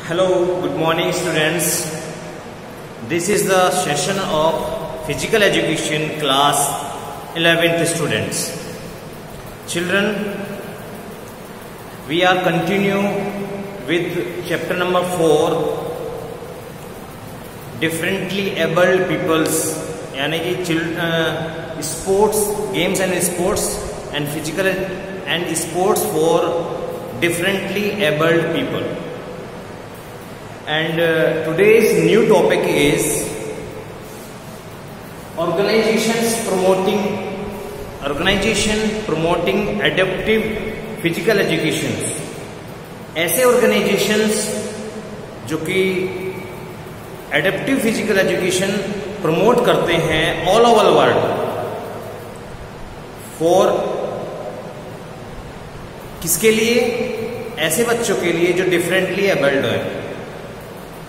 Hello, good morning students. This is the session of physical education class 11th students. Children, we are continue with chapter number 4, differently abled peoples, यानी कि sports, games and sports and physical and sports for differently abled people. And today's new topic is organization promoting adaptive physical education. ऐसे organizations जो कि adaptive physical education promote करते हैं all over the world for किसके लिए? ऐसे बच्चों के लिए जो differently abled है.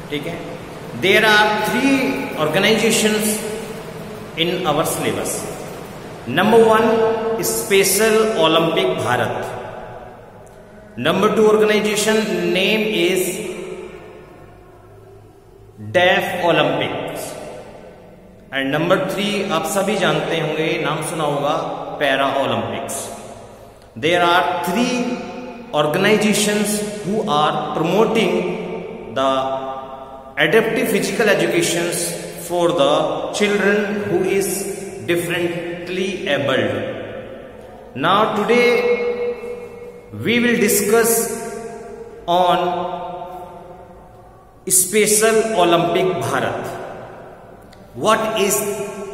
ठीक है. There are 3 organizations in our syllabus. Number 1 is Special Olympic Bharat. Number 2 organization name is Deaf Olympics. And number 3 आप सभी जानते होंगे, नाम सुना होगा, Para Olympics. There are 3 organizations who are promoting the adaptive physical educations for the children who is differently abled. Now today we will discuss on Special Olympic Bharat. What is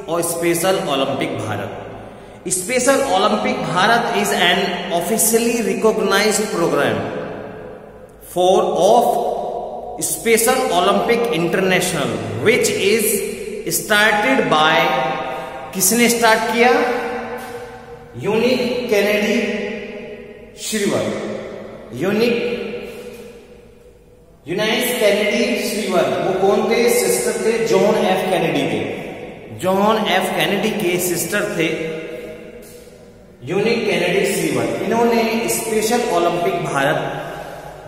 a Special Olympic Bharat? Special Olympic Bharat is an officially recognized program of Special Olympic International, which is started by, किसने start किया? Eunice Kennedy Shriver. Eunice Kennedy Shriver वो कौन थे? Sister थे John F Kennedy के. John F Kennedy के sister थे Eunice Kennedy Shriver. इन्होंने स्पेशल ओलंपिक भारत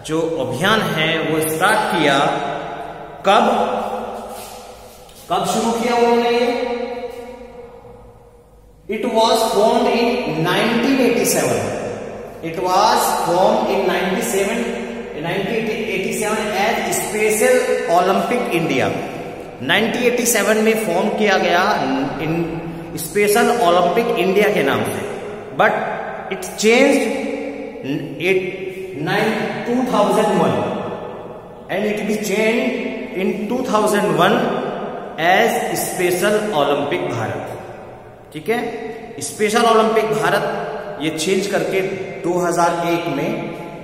जो अभियान है वो स्टार्ट किया. कब शुरू किया उन्होंने? It was formed in 1987. It was formed in 1987 as special Olympic India. 1987 में फॉर्म किया गया इन स्पेशल ओलंपिक इंडिया के नाम से. But it changed 2001 and it be changed in 2001 as Special Olympic Bharat. ठीक है. स्पेशल ओलंपिक भारत ये चेंज करके 2001 में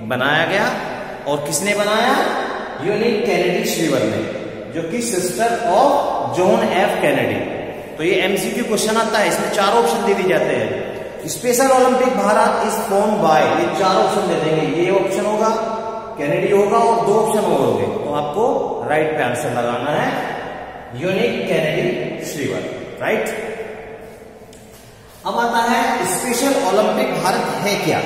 बनाया गया. और किसने बनाया? यूनिक कैनेडी श्रीवर ने, जो कि sister of John F Kennedy. तो ये एमसीक्यू क्वेश्चन आता है, इसमें 4 ऑप्शन दे दिए जाते हैं. Special Olympic Bharat is form by, ये 4 ऑप्शन दे देंगे. ये ऑप्शन होगा, कैनेडी होगा और 2 ऑप्शन और होंगे. तो आपको राइट पे आंसर लगाना है यूनिक कैनेडी श्रीवर. राइट. अब आता है स्पेशल ओलंपिक भारत है क्या?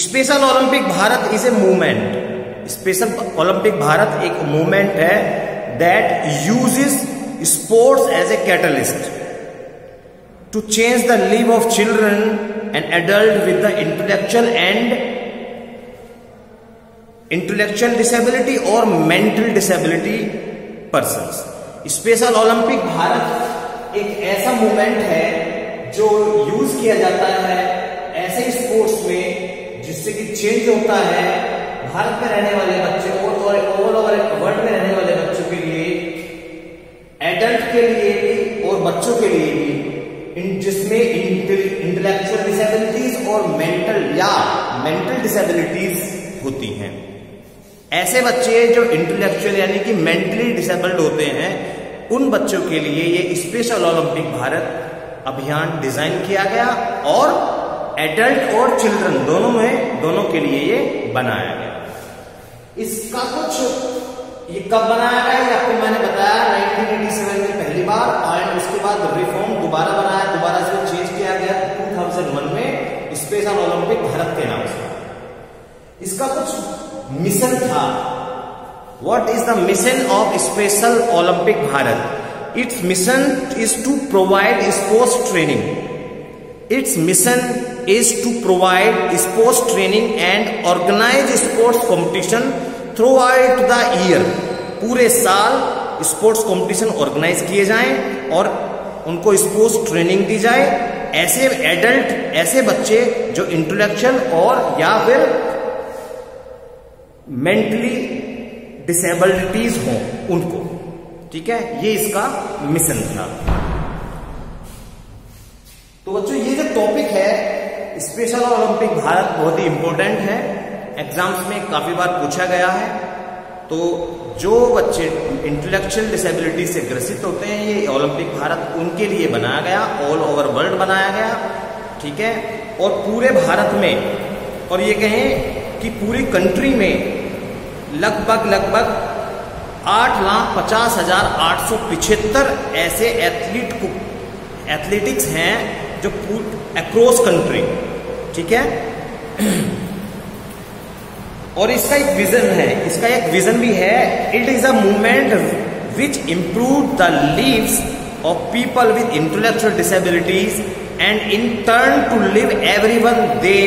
Special Olympic Bharat is a movement. Special Olympic Bharat एक मूवमेंट है that uses sports as a catalyst to change the life of children and adults with the intellectual disability or mental disability persons. Special Olympic Bharat एक ऐसा movement है जो use किया जाता है ऐसे स्पोर्ट्स में जिससे कि चेंज होता है भारत में रहने वाले बच्चे और ओवरऑल वर्ल्ड में रहने वाले बच्चों के लिए, एडल्ट के लिए भी और बच्चों के लिए भी, जिसमें इंटेलेक्चुअल डिसेबिलिटीज और मेंटल डिसेबिलिटीज होती हैं. ऐसे बच्चे जो इंटेलेक्चुअल यानी कि मेंटली डिसेबल्ड होते हैं, उन बच्चों के लिए ये स्पेशल ओलंपिक भारत अभियान डिजाइन किया गया और एडल्ट और चिल्ड्रन दोनों के लिए ये बनाया गया. इसका ये कब बनाया गया? ये आपको मैंने बताया 1987 में पहली बार, और उसके बाद रिफॉर्म दोबारा बनाया, दोबारा इसको चेंज किया गया 2001 में स्पेशल ओलंपिक भारत के नाम से. इसका कुछ मिशन था What is the mission of Special Olympic Bharat? Its mission is to provide sports training. Its mission is to provide sports training and organize sports competition throughout the year. पूरे साल sports competition organise किए जाएं और उनको sports training दी जाए। ऐसे adult, ऐसे बच्चे जो इंटेलेक्चुअल और या फिर मेंटली डिसेबिलिटीज हों उनको, ठीक है, ये इसका मिशन था। तो बच्चों ये जो टॉपिक है स्पेशल ओलंपिक भारत बहुत ही इंपॉर्टेंट है, एग्जाम्स में काफी बार पूछा गया है। तो जो बच्चे इंटेलेक्चुअल डिसेबिलिटी से ग्रसित होते हैं, ये ओलंपिक भारत उनके लिए बनाया गया, ऑल ओवर वर्ल्ड बनाया गया, ठीक है। और पूरे भारत में, और ये कहें कि पूरी कंट्री में लगभग 8,50,875 ऐसे एथलेटिक्स हैं जो अक्रॉस कंट्री, ठीक है। और इसका एक विजन है, इसका एक विजन भी है, it is a movement which improve the lives of people with intellectual disabilities and in turn to live everyone they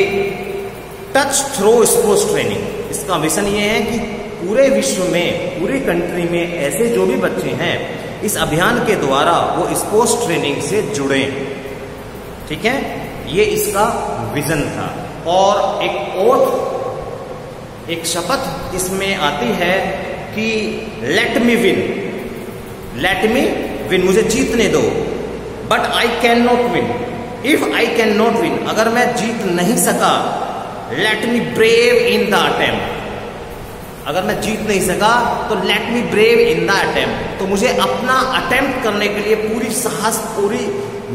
touch through sports training. इसका विजन ये है कि पूरे विश्व में, पूरी कंट्री में ऐसे जो भी बच्चे हैं, इस अभियान के द्वारा वो स्पोर्ट्स ट्रेनिंग से जुड़े, ठीक है। ये इसका विजन था। और एक ओथ, एक शपथ इसमें आती है कि let me win, let me win, मुझे जीतने दो, but I can not win, if I can not win, अगर मैं जीत नहीं सका, let me brave in the attempt, अगर मैं जीत नहीं सका तो let me brave in the attempt, तो मुझे अपना अटेम्प्ट करने के लिए पूरी साहस, पूरी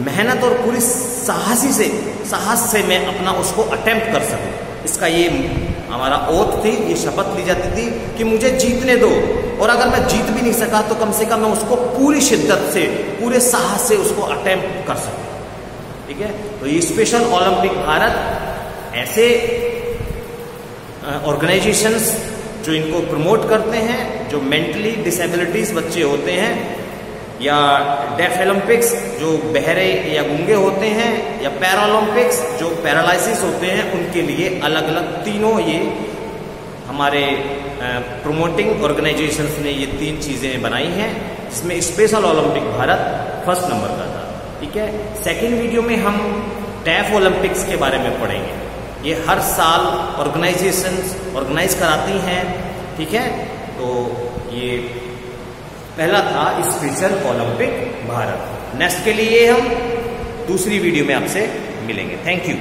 मेहनत और पूरी साहस से मैं अपना उसको अटेम्प्ट कर सकूं। इसका ये हमारा ओथ थी, ये शपथ ली जाती थी कि मुझे जीतने दो, और अगर मैं जीत भी नहीं सका तो कम से कम मैं उसको पूरी शिद्दत से, पूरे साहस से उसको अटेम्प्ट कर सकूं, ठीक है। तो ये स्पेशल ओलंपिक भारत ऐसे ऑर्गेनाइजेशंस जो इनको प्रमोट करते हैं, जो मेंटली डिसेबिलिटीज बच्चे होते हैं, या डेफ ओलंपिक्स जो बहरे या गूंगे होते हैं, या पैरालंपिक्स जो पैरालाइसिस होते हैं, उनके लिए अलग अलग तीनों ये हमारे प्रमोटिंग ऑर्गेनाइजेशंस ने ये 3 चीजें बनाई हैं, जिसमें special Olympic Bharat first number का था, ठीक है। सेकेंड वीडियो में हम डेफ ओलंपिक्स के बारे में पढ़ेंगे। ये हर साल ऑर्गेनाइजेशंस ऑर्गेनाइज कराती हैं, ठीक है। तो ये पहला था स्पेशल ओलंपिक भारत। नेक्स्ट के लिए हम दूसरी वीडियो में आपसे मिलेंगे। Thank you.